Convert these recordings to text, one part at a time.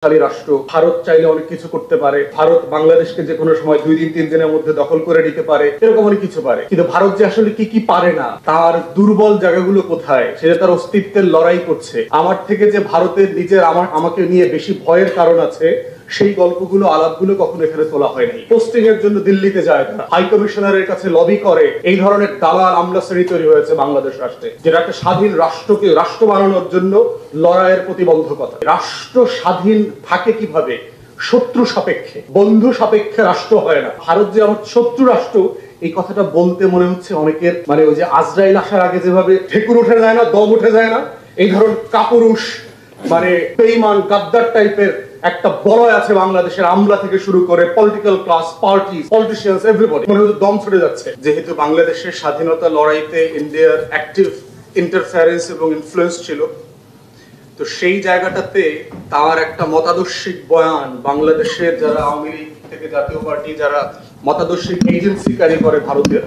শক্তিশালী রাষ্ট্র। ভারত চাইলে অনেক কিছু করতে পারে। ভারত বাংলাদেশকে যে কোনো সময় 2 দিন 3 দিনের মধ্যে দখল করে নিতে পারে, এরকম অনেক কিছু পারে। কিন্তু ভারত যে আসলে কি কি পারে না, তার দুর্বল জায়গাগুলো কোথায়, সেটা তার অস্তিত্বের লড়াই করছে। আমার থেকে যে ভারতের নিজের আমাকে নিয়ে বেশি ভয়ের কারণ আছে, সেই গল্পগুলো আলাপগুলো কখনো এখানে তোলা হয়নি। পোস্টিং এর জন্য দিল্লিতে যায় না, হাই কমিশনারের কাছে লবি করে, এই ধরনের দালাল আমলা শ্রেণী তৈরি হয়েছে বাংলাদেশ রাষ্ট্রে, যেটা একটা স্বাধীন রাষ্ট্রকে রাষ্ট্র বানানোর জন্য লড়াইয়ের প্রতিবন্ধকতা। রাষ্ট্র স্বাধীন থাকে কিভাবে? শত্রু সাপেক্ষে। বন্ধু সাপেক্ষে রাষ্ট্র হয় না। ভারত যে আমার শত্রু রাষ্ট্র, এই কথাটা বলতে মনে হচ্ছে অনেকের ওই যে আজরাইল আসার আগে যেভাবে ঢেকুর উঠে যায় না, দম উঠে যায় না, এই ধরনের কাপুরুষ বেঈমান গাদ্দার টাইপের একটা বলয় আছে বাংলাদেশের, আমলা থেকে শুরু করে political class, party, politicians, everybody মনে হচ্ছে দম ছুটে যাচ্ছে। যেহেতু বাংলাদেশের স্বাধীনতা লড়াইতে ইন্ডিয়ার অ্যাক্টিভ ইন্টারফারেন্স এবং ইনফ্লুয়েন্স ছিল, তো সেই জায়গাটাতে তার একটা মতাদর্শিক বয়ান বাংলাদেশের যারা আওয়ামী লীগ থেকে জাতীয় পার্টি যারা মতাদর্শিক এজেন্সি ক্যারি করে ভারতের,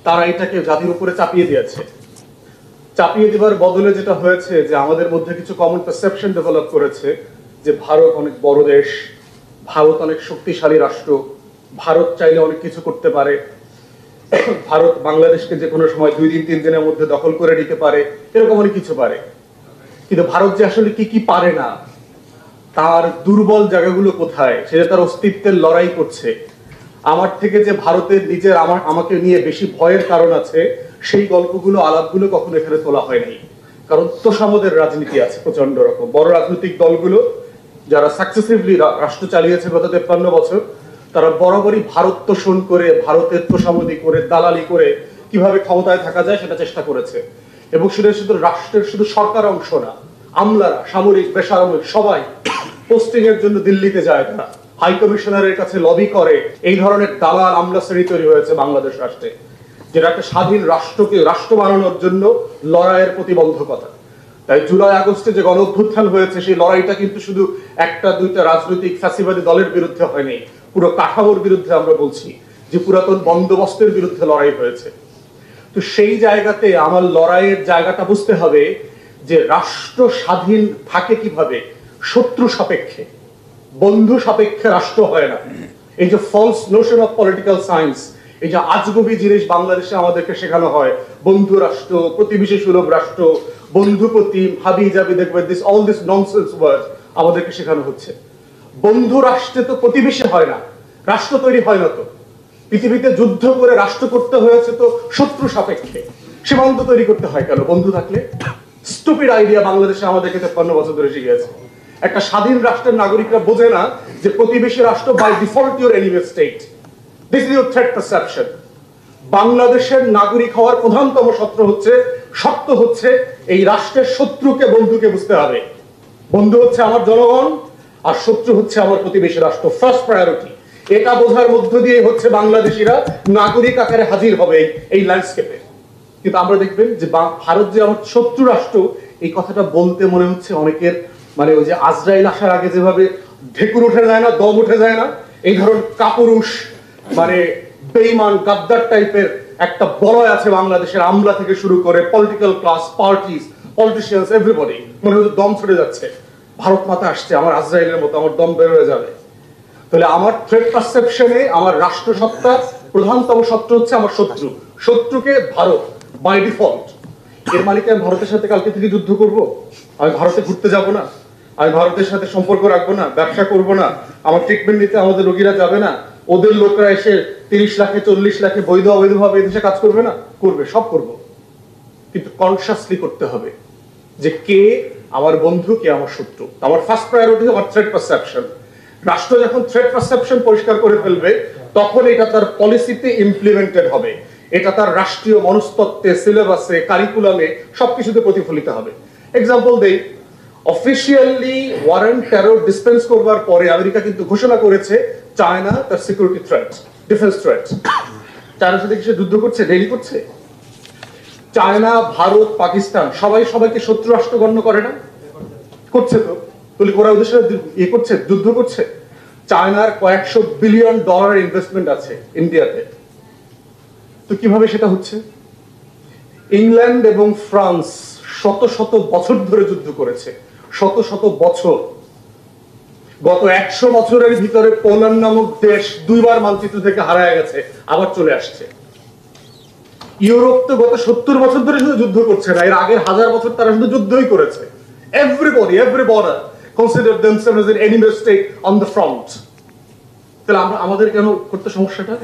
তারা এটাকে জাতির উপরে চাপিয়ে দিয়েছে। চাপিয়ে দেওয়ার বদলে যেটা হয়েছে যে আমাদের মধ্যে কিছু কমন পারসেপশন ডেভেলপ করেছে যে ভারত অনেক বড় দেশ, ভারত অনেক শক্তিশালী রাষ্ট্র, ভারত চাইলে অনেক কিছু করতে পারে, ভারত বাংলাদেশকে যে কোনো সময় 2 দিন 3 দিনের মধ্যে দখল করে নিতে পারে, এরকম অনেক কিছু পারে। কিন্তু ভারত যে আসলে কি কি পারে না, তার দুর্বল জায়গাগুলো কোথায়, সেটা তার অস্তিত্বের লড়াই করছে। আমার থেকে যে ভারতের নিজের আমাকে নিয়ে বেশি ভয়ের কারণ আছে, সেই গল্পগুলো আলাপগুলো কখনো এখানে তোলা হয়নি। কারণ তোষামদের রাজনীতি আছে প্রচন্ড রকম। বড় রাজনৈতিক দলগুলো যারা সাকসেসিভলি রাষ্ট্র চালিয়েছে গত 53 বছর, তারা বরাবরই ভারত তোষণ করে, ভারতের তোষামদি করে, দালালি করে কিভাবে ক্ষমতায় থাকা যায় সেটা চেষ্টা করেছে। এবং সেটা শুধু রাষ্ট্রের শুধু সরকার অংশ না, আমলারা, সামরিক, বেসামরিক সবাই পোস্টিং এর জন্য দিল্লিতে যায় না, হাই কমিশনারের কাছে লবি করে, এই ধরনের দালাল আমলা শ্রেণী তৈরি হয়েছে বাংলাদেশ রাষ্ট্রে, যেটা একটা স্বাধীন রাষ্ট্রকে রাষ্ট্র বানানোর জন্য লড়াইয়ের প্রতিবন্ধকতা। তাই জুলাই আগস্টে যে গণ অভ্যুত্থান হয়েছে, সেই লড়াইটা কিন্তু শুধু একটা দুইটা রাজনৈতিক ফ্যাসিবাদী দলের বিরুদ্ধে হয়নি, পুরো কাঠামোর বিরুদ্ধে। আমরা বলছি যে পুরাতন বন্দোবস্তের বিরুদ্ধে লড়াই হয়েছে। তো সেই জায়গাতে আমার লড়াইয়ের জায়গাটা বুঝতে হবে যে রাষ্ট্র স্বাধীন থাকে কিভাবে? শত্রু সাপেক্ষে। বন্ধু সাপেক্ষে রাষ্ট্র হয় না। এই যে false notion of political science, এই যে আজগুবি জিনিস বাংলাদেশে আমাদেরকে শেখানো হয়, বন্ধু রাষ্ট্র, প্রতিবেশী সুলভ রাষ্ট্র, বন্ধু প্রতিম, হাবি জাবি, দেখবে অল দিস ননসেন্স ওয়ার্ড আমাদেরকে শেখানো হচ্ছে। বন্ধু রাষ্ট্রে তো প্রতিবেশী হয় না, রাষ্ট্র তৈরি হয় না। তো পৃথিবীতে যুদ্ধ করে রাষ্ট্র করতে হয়েছে তো শত্রু সাপেক্ষে। সীমান্ত তৈরি করতে হয় কেন বন্ধু থাকলে? স্টুপিড আইডিয়া বাংলাদেশে আমাদেরকে 53 বছর ধরে শিখিয়েছে। একটা স্বাধীন রাষ্ট্রের নাগরিকরা বোঝে না যে প্রতিবেশী রাষ্ট্র by default your enemy state. This is your threat perception. বাংলাদেশের নাগরিক হওয়ার প্রধানতম শর্ত হচ্ছে এই রাষ্ট্রের শত্রুকে বন্ধুকে বুঝতে হবে। বন্ধু হচ্ছে আমার জনগণ, আর শত্রু হচ্ছে আমার প্রতিবেশী রাষ্ট্র। First priority. এটা বোঝার মধ্য দিয়ে হচ্ছে বাংলাদেশিরা নাগরিক আকারে হাজির হবে এই ল্যান্ডস্কেপে। কিন্তু আমরা দেখবেন যে ভারত যে আমার শত্রু রাষ্ট্র, এই কথাটা বলতে মনে হচ্ছে অনেকের ওই যে আজরাইল আসার আগে যেভাবে ঢেকুর উঠে যায় না, দম উঠে যায় না, এই ধরনের কাপুরুষ বেঈমান গাদ্দার টাইপের একটা বলয় আছে বাংলাদেশের, আমলা থেকে শুরু করে political class, party, politicians, everybody মনে হচ্ছে দম ছুটে যাচ্ছে। ভারত মাতা আসছে, আমার আজরাইলের মতো আমার দম বের হয়ে যাবে। তাহলে আমার থ্রেট পারসেপশনে আমার রাষ্ট্রসত্তার প্রধানতম শত্রু হচ্ছে আমার শত্রু। শত্রুকে ভারত বাই ডিফল্ট। এর মানে কি আমি ভারতের সাথে কালকে থেকে যুদ্ধ করব? আমি ভারতে ঘুরতে যাব না? আমি ভারতের সাথে সম্পর্ক রাখবো না? ব্যবসা করব না? আমার ট্রিটমেন্ট নিতে আমাদের রোগীরা যাবে না? ওদের লোকরা এসে 30 লাখে 40 লাখে বৈধ অবৈধভাবে এদেশে কাজ করবে না? করবে, সব করব। কিন্তু কনসিয়াসলি করতে হবে যে কে আমার বন্ধু, কে আমার শত্রু। আমার ফার্স্ট প্রায়োরিটি আমার থ্রেট পারসেপশন। রাষ্ট্র যখন থ্রেট পারসেপশন পরিষ্কার করে ফেলবে, তখন এটা তার পলিসিতে ইমপ্লিমেন্টেড হবে, এটা তার রাষ্ট্রীয় মনস্তত্ত্বে, সিলেবাসে, কারিকুলামে সবকিছুতে প্রতিফলিত হবে। এক্সাম্পল দেই, অফিসিয়ালি ওয়ারেন্ট টেরর ডিসপেন্স করবার পরে আমেরিকা কিন্তু ঘোষণা করেছে চায়না তার সিকিউরিটি থ্রেট, ডিফেন্স থ্রেট। চায়নার সাথে কি সে যুদ্ধ করছে? ডেইলি করছে। চায়না, ভারত, পাকিস্তান সবাইকে শত্রু রাষ্ট্র গণ্য করে না? করছে তো। ওরা ওদের সাথে করছে, যুদ্ধ করছে। চায়নার কয়েকশো বিলিয়ন ডলার ইনভেস্টমেন্ট আছে ইন্ডিয়াতে। তো কিভাবে সেটা হচ্ছে? ইংল্যান্ড এবং ফ্রান্স শত শত বছর ধরে যুদ্ধ করেছে, শত শত বছর। গত 100 বছরের ভিতরে পোল্যান্ড নামক দেশ 2বার মানচিত্র থেকে হারায় গেছে, আবার চলে আসছে। ইউরোপ তো গত 70 বছর ধরে শুধু যুদ্ধ করছে না, এর আগের 1000 বছর তারা শুধু যুদ্ধই করেছে। Everybody, every border consider themselves as an enemy state on the front. তাহলে আমাদের কেন করতে সমস্যাটা?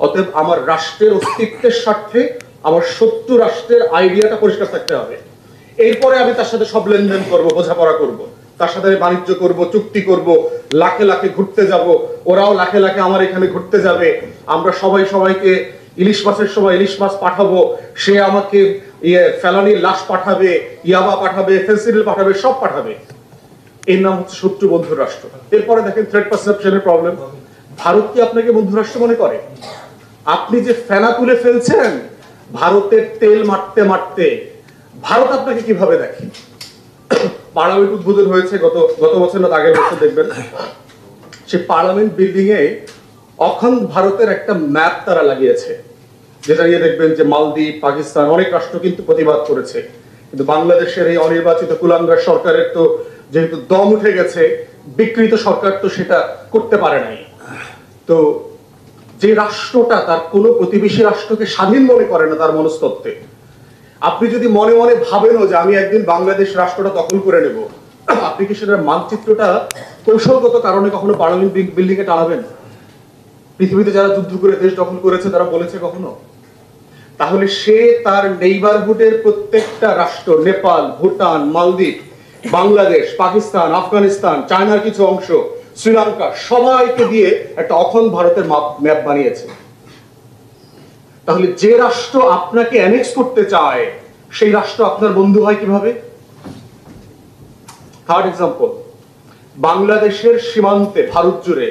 অতএব আমার রাষ্ট্রের অস্তিত্বের স্বার্থে আমার শত্রু রাষ্ট্রের আইডিয়াটা পরিষ্কার থাকতে হবে। এরপরে আমি তার সাথে সব লেনদেন করব, বোঝাপড়া করব, তার সাথে আমি বাণিজ্য করব, চুক্তি করব, লাখে লাখে ঘুরতে যাব, ওরাও লাখে লাখে আমার এখানে ঘুরতে যাবে, আমরা সবাই সবাইকে ইলিশ মাছের সময় ইলিশ মাছ পাঠাবো, সে আমাকে ফেলানির লাশ পাঠাবে, ইয়াবা পাঠাবে, ফেন্সিডিল পাঠাবে, সব পাঠাবে। এর নাম হচ্ছে শত্রু বন্ধু রাষ্ট্র। এরপরে দেখেন থ্রেট পারসেপশনের প্রবলেম। ভারত কি আপনাকে বন্ধু রাষ্ট্র মনে করে? আপনি যে ফেনা তুলে ফেলছেন ভারতের তেল মারতে মারতে, ভারত আপনাকে কিভাবে দেখে? পার্লামেন্ট উদ্বোধন হয়েছে গত বছর না আগের বছর, দেখবেন সে পার্লামেন্ট বিল্ডিং এ অখণ্ড ভারতের একটা ম্যাপ তারা লাগিয়েছে, যেটা নিয়ে দেখবেন যে মালদ্বীপ, পাকিস্তান অনেক রাষ্ট্র কিন্তু প্রতিবাদ করেছে। কিন্তু বাংলাদেশের এই অনির্বাচিত কুলাঙ্গার সরকারের তো যেহেতু দম উঠে গেছে, বিকৃত সরকার তো সেটা করতে পারে নাই। তো যে রাষ্ট্রটা তার কোনো প্রতিবেশী রাষ্ট্রকে স্বাধীন মনে করে না তার মনস্তত্ত্বে, আপনি যদি মনে মনে ভাবেনও যে আমি একদিন বাংলাদেশ রাষ্ট্রটা দখল করে নেব, আপনি কি সেটার মানচিত্রটা কৌশলগত কারণে কখনো পার্লামেন্ট বিল্ডিং এ টানাবেন? পৃথিবীতে যারা যুদ্ধ করে দেশ দখল করেছে তারা বলেছে কখনো? তাহলে সে তার নেইবারহুডের প্রত্যেকটা রাষ্ট্র, নেপাল, ভুটান, মালদ্বীপ, বাংলাদেশ, পাকিস্তান, আফগানিস্তান, চায়নার কিছু অংশ, শ্রীলঙ্কা, সবাইকে দিয়ে একটা অখণ্ড ভারতের ম্যাপ বানিয়েছে। তাহলে যে রাষ্ট্র আপনাকে অ্যানেক্স করতে চায় সেই রাষ্ট্র আপনার বন্ধু হয় কিভাবে? থার্ড এক্সাম্পল, বাংলাদেশের সীমান্তে ভারত জুড়ে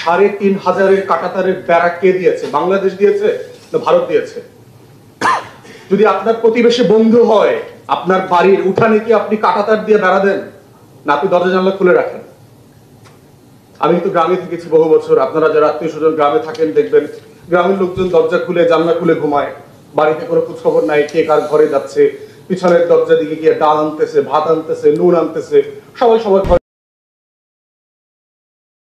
3500 কাঁটাতারের বেড়া কে দিয়েছে? বাংলাদেশ দিয়েছে না ভারত দিয়েছে? যদি আপনার প্রতিবেশী বন্ধু হয়, আপনার বাড়ির উঠানে কি আপনি কাঁটাতার দিয়ে বেড়া দেন না আপনি দরজা জানলা খুলে রাখেন? আমি কিন্তু গ্রামে থেকেছি বহু বছর, আপনারা যারা আত্মীয় স্বজন গ্রামে থাকেন দেখবেন গ্রামের লোকজন দরজা খুলে জানলা খুলে ঘুমায়, বাড়িতে কোনো খোঁজ খবর নাই কে কার ঘরে যাচ্ছে, পিছনের দরজা দিকে গিয়ে ডাল আনতেছে, ভাত আনতেছে, নুন আনতেছে, সবাই সবার ঘরে